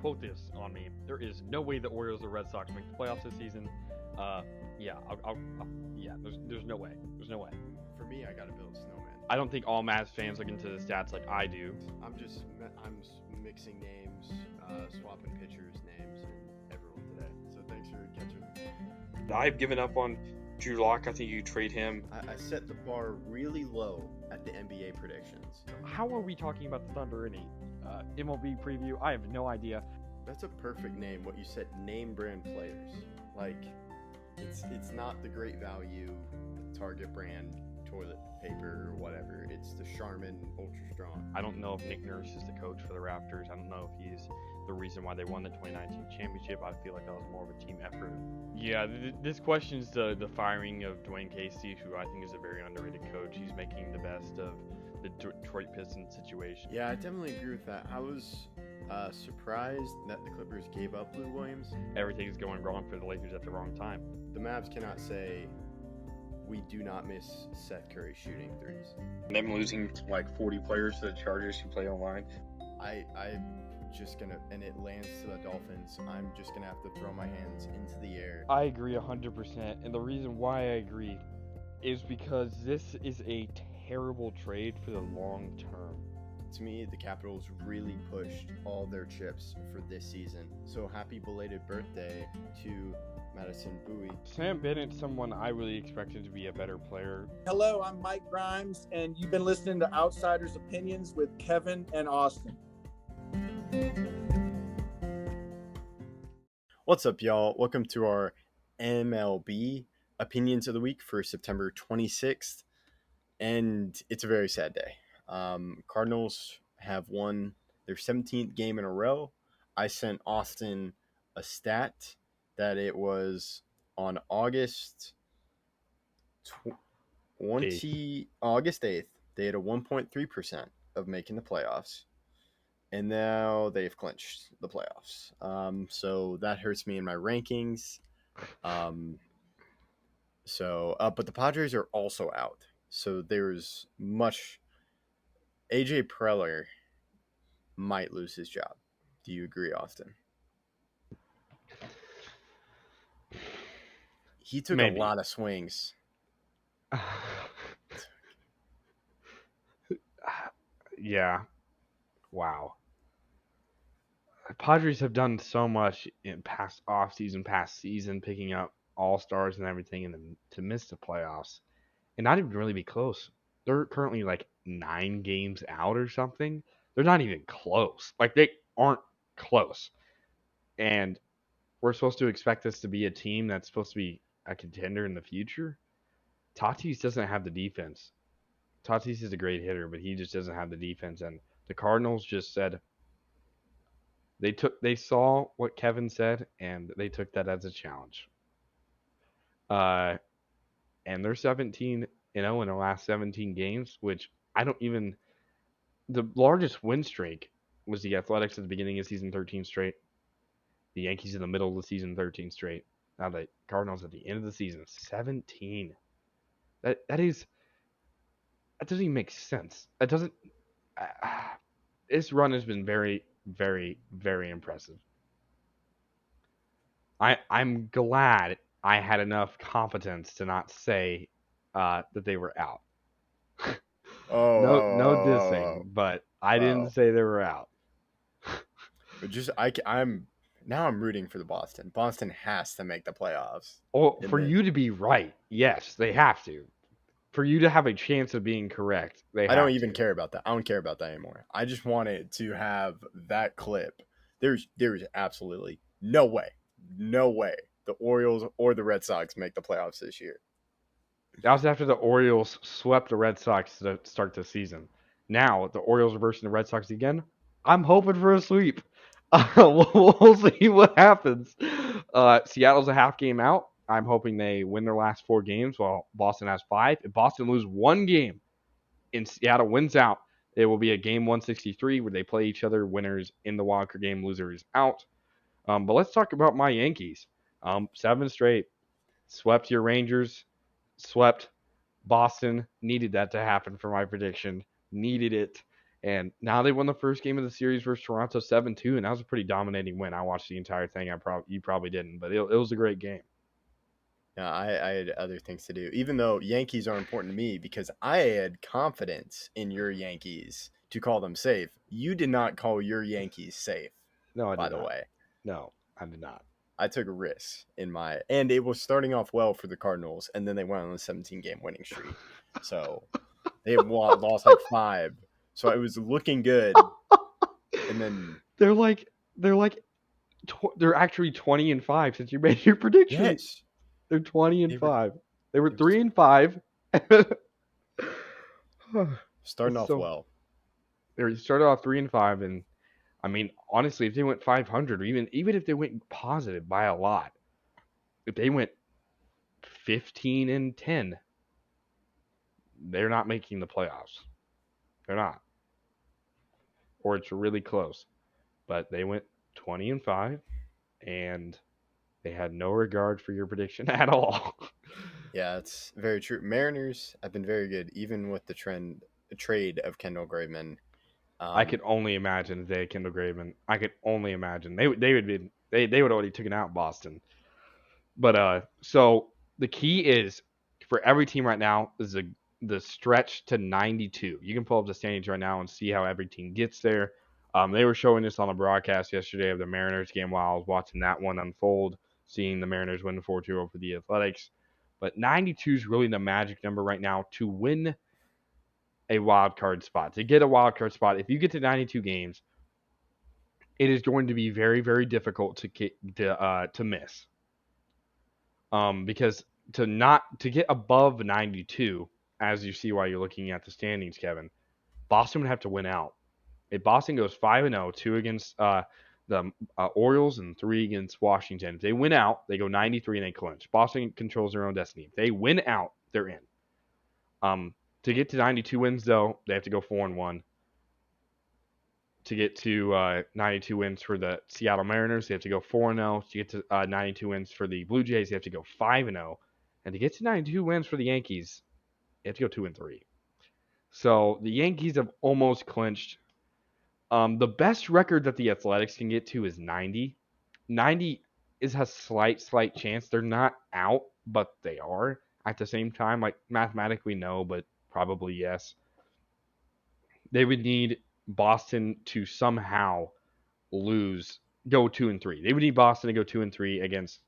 quote this on me. There is no way the Orioles or Red Sox make the playoffs this season. Yeah, there's no way. There's no way. For me, I gotta build a snowman. I don't think all Mavs fans look into the stats like I do. I'm mixing names, swapping pitchers' names, and everyone today. So thanks for catching me. I've given up on Drew Lock. I think you trade him. I set the bar really low at the NBA predictions. How are we talking about the Thunder in a MLB preview? I have no idea. That's a perfect name. What you said, name brand players. Like, it's not the great value Target brand toilet paper or whatever. It's the Charmin Ultra Strong. I don't know if Nick Nurse is the coach for the Raptors. I don't know if he's the reason why they won the 2019 championship. I feel like that was more of a team effort. Yeah, this questions the firing of Dwayne Casey, who I think is a very underrated coach. He's making the best of the Detroit Pistons situation. Yeah, I definitely agree with that. I was surprised that the Clippers gave up Lou Williams. Everything's going wrong for the Lakers at the wrong time. The Mavs cannot say we do not miss Seth Curry shooting threes. Them losing like 40 players to the Chargers who play online. I'm just gonna, and it lands to the Dolphins. I'm just gonna have to throw my hands into the air. I agree 100%, and the reason why I agree is because this is a terrible trade for the long term. To me, the Capitals really pushed all their chips for this season. So happy belated birthday to Madison Bowie. Sam Bennett's someone I really expected to be a better player. Hello, I'm Mike Grimes, and you've been listening to Outsiders Opinions with Kevin and Austin. What's up, y'all? Welcome to our MLB Opinions of the Week for September 26th. And it's a very sad day. Cardinals have won their 17th game in a row. I sent Austin a stat that it was on August 8th. They had a 1.3% of making the playoffs. And now they've clinched the playoffs. So that hurts me in my rankings. But the Padres are also out. So there's much. AJ Preller might lose his job. Do you agree, Austin? He took Maybe. a lot of swings. Yeah. Wow. The Padres have done so much in past season, picking up all-stars and everything, and then to miss the playoffs and not even really be close. They're currently like 9 games out or something. They're not even close. Like, they aren't close. And we're supposed to expect this to be a team that's supposed to be a contender in the future. Tatis doesn't have the defense. Tatis is a great hitter, but he just doesn't have the defense. And the Cardinals just said they saw what Kevin said, and they took that as a challenge. And they're 17-0 in their last 17 games, which the largest win streak was the Athletics at the beginning of season 13 straight. The Yankees in the middle of the season 13 straight. Now the Cardinals at the end of the season 17. That doesn't even make sense. That doesn't. This run has been very, very, very impressive. I'm glad I had enough competence to not say that they were out. No dissing, but I didn't say they were out. But I'm rooting for the Boston. Boston has to make the playoffs. Oh, for you to be right, yes, they have to. For you to have a chance of being correct, I don't even care about that. I don't care about that anymore. I just wanted to have that clip. There's absolutely no way the Orioles or the Red Sox make the playoffs this year. That was after the Orioles swept the Red Sox to start the season. Now, the Orioles are versing the Red Sox again. I'm hoping for a sweep. We'll see what happens. Seattle's a half game out. I'm hoping they win their last 4 games while Boston has 5. If Boston loses 1 game and Seattle wins out, it will be a game 163 where they play each other. Winners in the wild card game, losers out. But let's talk about my Yankees. 7 straight. Swept your Rangers. Swept Boston. Needed that to happen for my prediction. Needed it. And now they won the first game of the series versus Toronto 7-2, and that was a pretty dominating win. I watched the entire thing. You probably didn't, but it was a great game. Yeah, I had other things to do, even though Yankees are important to me because I had confidence in your Yankees to call them safe. You did not call your Yankees safe, No, I by did the not. way. No, I did not. I took a risk and it was starting off well for the Cardinals, and then they went on a 17-game winning streak. So they had lost like 5. So it was looking good. And then they're actually 20-5 since you made your prediction. yes, They're 20-5. They were it was 3-5. starting off well. They started off 3-5, and I mean, honestly, if they went 500, or even if they went positive by a lot, if they went 15-10, they're not making the playoffs. They're not, or it's really close. But they went 20-5, and they had no regard for your prediction at all. Yeah, it's very true. Mariners have been very good, even with the trade of Kendall Graveman. I could only imagine if they had Kendall Graveman. I could only imagine they would already taken out Boston. But so the key is for every team right now is the stretch to 92. You can pull up the standings right now and see how every team gets there. They were showing this on the broadcast yesterday of the Mariners game while I was watching that one unfold, seeing the Mariners win 4-2 over the Athletics. But 92 is really the magic number right now to win a wild card spot. To get a wild card spot, if you get to 92 games, it is going to be very, very difficult to miss. Because to get above 92, as you see while you're looking at the standings, Kevin, Boston would have to win out. If Boston goes 5-0, 2 against the Orioles and 3 against Washington, if they win out, they go 93 and they clinch. Boston controls their own destiny. If they win out, they're in. To get to 92 wins, though, they have to go 4-1. To get to 92 wins for the Seattle Mariners, they have to go 4-0. To get to 92 wins for the Blue Jays, they have to go 5-0. And to get to 92 wins for the Yankees, they have to go 2-3. So the Yankees have almost clinched. The best record that the Athletics can get to is 90. 90 has slight chance. They're not out, but they are at the same time. Like mathematically, no, but probably yes. They would need Boston to somehow go 2-3. They would need Boston to go 2-3 against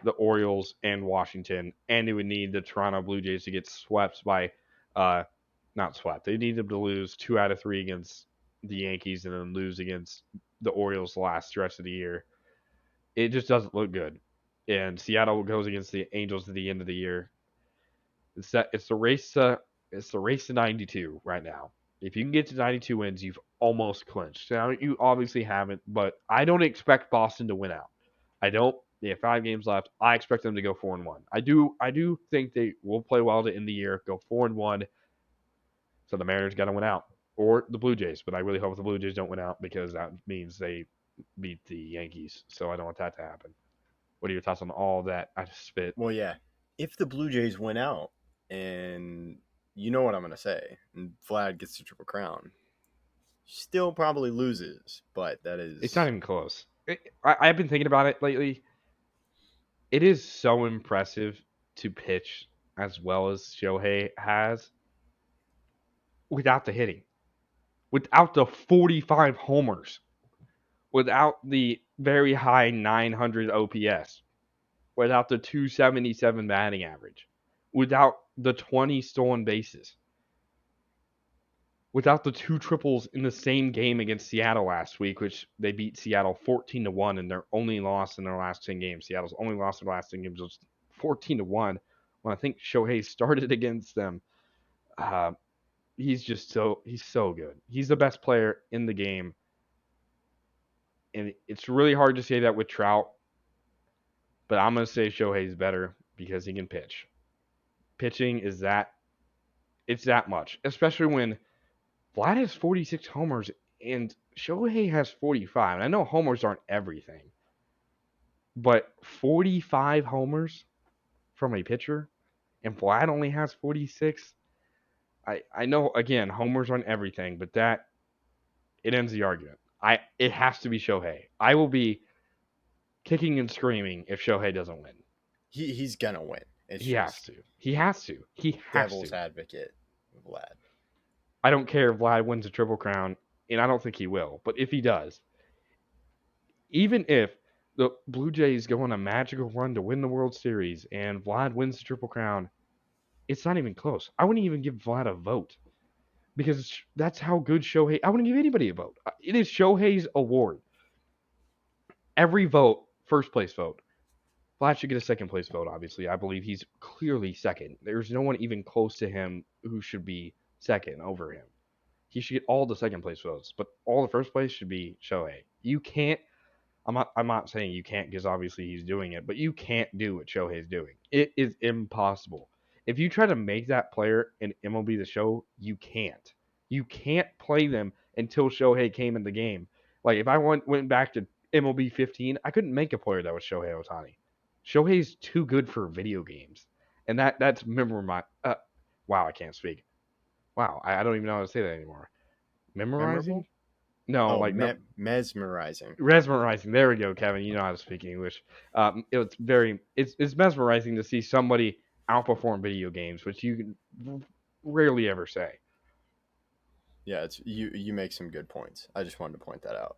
the Orioles and Washington, and they would need the Toronto Blue Jays to get swept by, not swept. They need them to lose 2 out of 3 against the Yankees and then lose against the Orioles the last stretch of the year. It just doesn't look good. And Seattle goes against the Angels at the end of the year. It's the race to 92 right now. If you can get to 92 wins, you've almost clinched. Now, you obviously haven't, but I don't expect Boston to win out. I don't. They have 5 games left. I expect them to go 4-1. I do think they will play well to end the year, go 4-1. So the Mariners got to win out, or the Blue Jays. But I really hope the Blue Jays don't win out because that means they beat the Yankees. So I don't want that to happen. What are your thoughts on all that I just spit? Well, yeah. If the Blue Jays win out, and you know what I'm going to say, and Vlad gets the Triple Crown, still probably loses, but that is... It's not even close. I've been thinking about it lately. It is so impressive to pitch as well as Shohei has without the hitting, without the 45 homers, without the very high 900 OPS, without the 277 batting average, without the 20 stolen bases, without the 2 triples in the same game against Seattle last week, which they beat Seattle 14-1 and their only loss in their last 10 games. Seattle's only loss in their last 10 games was 14-1 when I think Shohei started against them. He's so good. He's the best player in the game. And it's really hard to say that with Trout, but I'm going to say Shohei's better because he can pitch. Pitching is that much, especially when Vlad has 46 homers and Shohei has 45. And I know homers aren't everything, but 45 homers from a pitcher and Vlad only has 46. I know, again, homers aren't everything, but that It ends the argument. It has to be Shohei. I will be kicking and screaming if Shohei doesn't win. He's gonna win. It's He has just to. He has to. He has devil's to. advocate, Vlad. I don't care if Vlad wins a Triple Crown, and I don't think he will. But if he does, even if the Blue Jays go on a magical run to win the World Series and Vlad wins the Triple Crown, it's not even close. I wouldn't even give Vlad a vote because that's how good Shohei. I wouldn't give anybody a vote. It is Shohei's award. Every vote, first place vote. Vlad should get a second place vote, obviously. I believe he's clearly second. There's no one even close to him who should be second over him. He should get all the second place votes, but all the first place should be Shohei. You can't. I'm not saying you can't because obviously he's doing it, but you can't do what Shohei's doing. It is impossible. If you try to make that player in MLB The Show, you can't. You can't play them until Shohei came in the game. Like if I went back to MLB 15, I couldn't make a player that was Shohei Ohtani. Shohei's too good for video games, and that's memorable. Wow, I can't speak. Wow, I don't even know how to say that anymore. Memorizing? Memorable? No, Oh, like no, mesmerizing. mesmerizing. There we go, Kevin. You know how to speak English. It's mesmerizing to see somebody outperform video games, which you can rarely ever say. Yeah, it's you make some good points. I just wanted to point that out.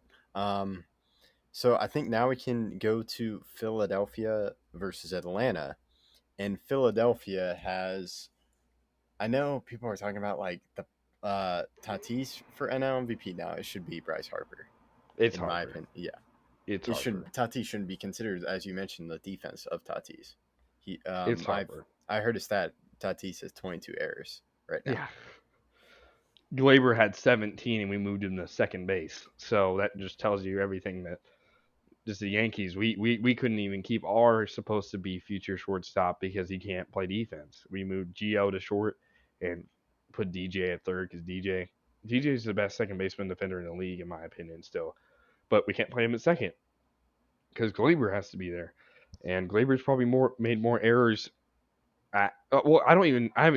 So I think now we can go to Philadelphia versus Atlanta. And Philadelphia has, I know people are talking about like the Tatis for NL MVP now. It should be Bryce Harper. It's In my Harper. opinion, yeah. It's It Harper. should Tatis shouldn't be considered, as you mentioned, the defense of Tatis. It's Harper. I heard a stat. Tatis has 22 errors right now. Yeah. Glaber had 17, and we moved him to second base. So that just tells you everything that just the Yankees. We couldn't even keep our supposed to be future shortstop because he can't play defense. We moved Gio to short and put DJ at third because DJ is the best second baseman defender in the league in my opinion still, but we can't play him at second because Glaber has to be there, and Glaber's probably made more errors. I haven't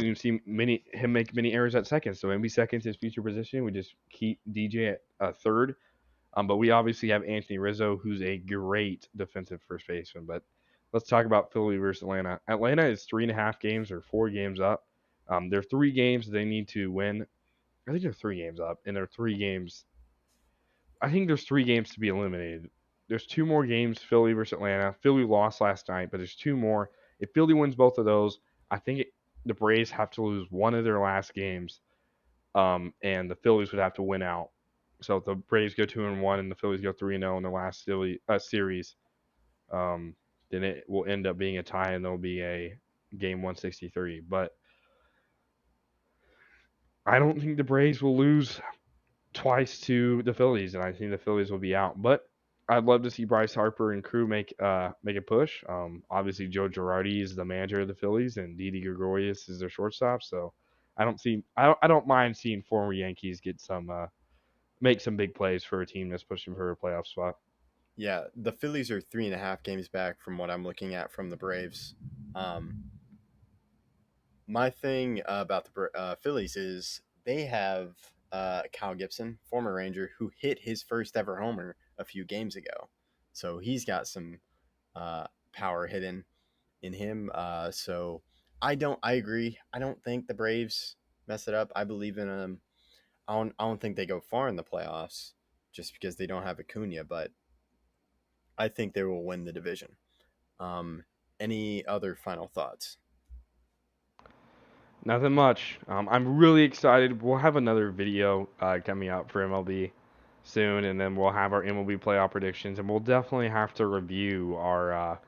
even seen him make many errors at second. So maybe second's his future position. We just keep DJ at third. But we obviously have Anthony Rizzo, who's a great defensive first baseman. But let's talk about Philly versus Atlanta. Atlanta is 3.5 games or 4 games up. There are 3 games they need to win. I think they're 3 games up, and there are 3 games. I think there's 3 games to be eliminated. There's 2 more games, Philly versus Atlanta. Philly lost last night, but there's 2 more. If Philly wins both of those, I think the Braves have to lose one of their last games, and the Phillies would have to win out. So if the Braves go 2-1 and the Phillies go 3-0 in the last series, then it will end up being a tie and there'll be a game 163. But I don't think the Braves will lose twice to the Phillies, and I think the Phillies will be out. But I'd love to see Bryce Harper and crew make a push. Obviously, Joe Girardi is the manager of the Phillies, and Didi Gregorius is their shortstop. So I don't mind seeing former Yankees get make some big plays for a team that's pushing for a playoff spot. Yeah, the Phillies are 3.5 games back from what I'm looking at from the Braves. My thing about the Phillies is they have Kyle Gibson, former Ranger, who hit his first ever homer a few games ago. So he's got some power hidden in him. So I agree. I don't think the Braves mess it up. I believe in them. I don't think they go far in the playoffs just because they don't have Acuna, but I think they will win the division. Any other final thoughts? Nothing much. I'm really excited. We'll have another video coming out for MLB soon, and then we'll have our MLB playoff predictions, and we'll definitely have to review our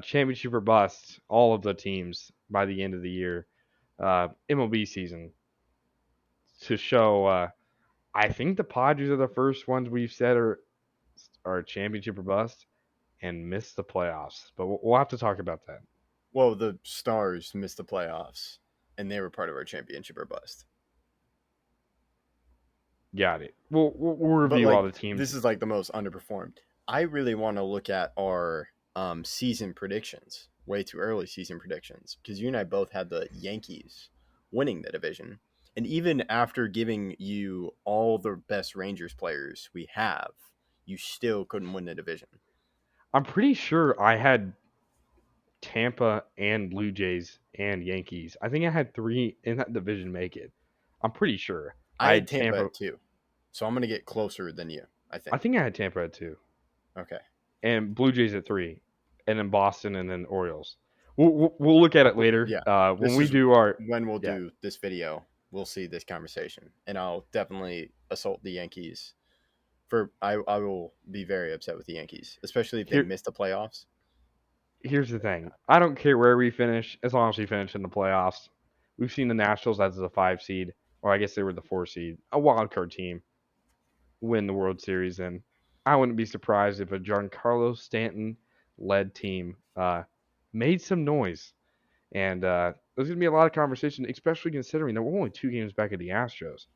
championship or bust, all of the teams by the end of the year, MLB season, to show. I think the Padres are the first ones we've said are championship or bust and missed the playoffs, but we'll have to talk about that. Well, the Stars missed the playoffs, and they were part of our championship or bust. Got it. We'll But review like, all the teams. this is like the most underperformed. I really want to look at our season predictions, way too early season predictions, because you and I both had the Yankees winning the division, And even after giving you all the best Rangers players we have, you still couldn't win the division. I'm pretty sure I had Tampa and Blue Jays and Yankees. I think I had 3 in that division make it. I'm pretty sure. I I had had Tampa Tampa. at 2. So I'm going to get closer than you, I I think. think I had Tampa at 2. Okay. And Blue Jays at 3. And then Boston and then Orioles. We'll look at it later. Yeah. When This we is do our. when we'll Yeah. do this video. We'll see this conversation. And I'll definitely assault the Yankees. I will be very upset with the Yankees, especially if they Here, miss the playoffs. here's the thing. I don't care where we finish as long as we finish in the playoffs. We've seen the Nationals as the 5 seed, or I guess they were the 4 seed, a wild card team, win the World Series. And I wouldn't be surprised if a Giancarlo Stanton led team made some noise. And there's going to be a lot of conversation, especially considering that we're only 2 games back of the Astros.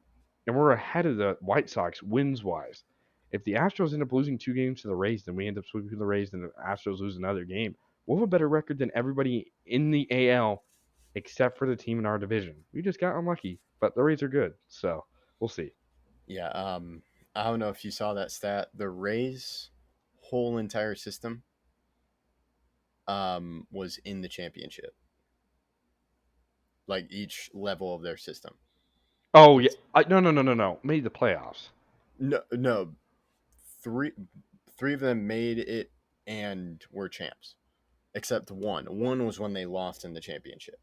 And we're ahead of the White Sox wins wise. If the Astros end up losing 2 games to the Rays, then we end up sweeping the Rays, and the Astros lose another game. We'll have a better record than everybody in the AL except for the team in our division. We just got unlucky, but the Rays are good, so we'll see. Yeah. I don't know if you saw that stat. The Rays' whole entire system was in the championship. Like each level of their system. Oh yeah, no. Made the playoffs. No. Three of them made it and were champs, except one. One was when they lost in the championship.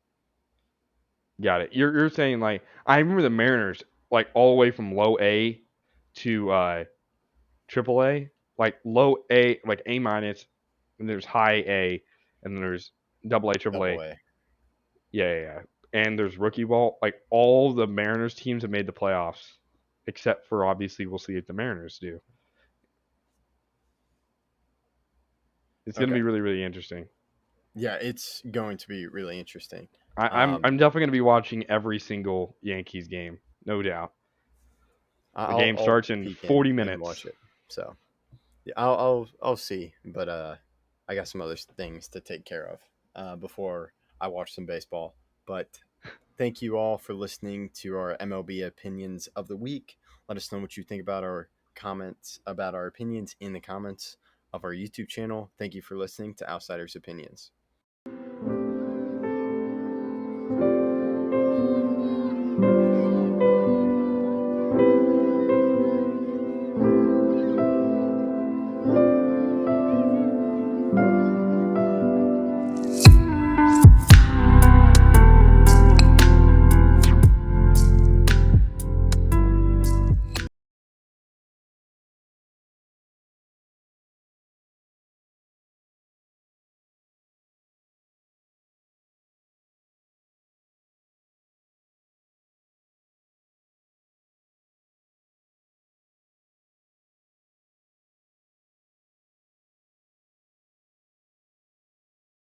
Got it. You're saying like I remember the Mariners like all the way from low A to triple A, like low A, like A minus, and there's high A, and then there's double A, triple Double A. A. Yeah. And there's rookie ball. Like all the Mariners teams have made the playoffs, except for obviously we'll see if the Mariners do. It's going to Okay. be really, really interesting. Yeah, it's going to be really interesting. I'm definitely going to be watching every single Yankees game, no doubt. The game I'll starts in peek 40 and minutes. watch it. So yeah, I'll see, but I got some other things to take care of before I watch some baseball. But thank you all for listening to our MLB opinions of the week. Let us know what you think about our opinions in the comments of our YouTube channel. Thank you for listening to Outsiders Opinions.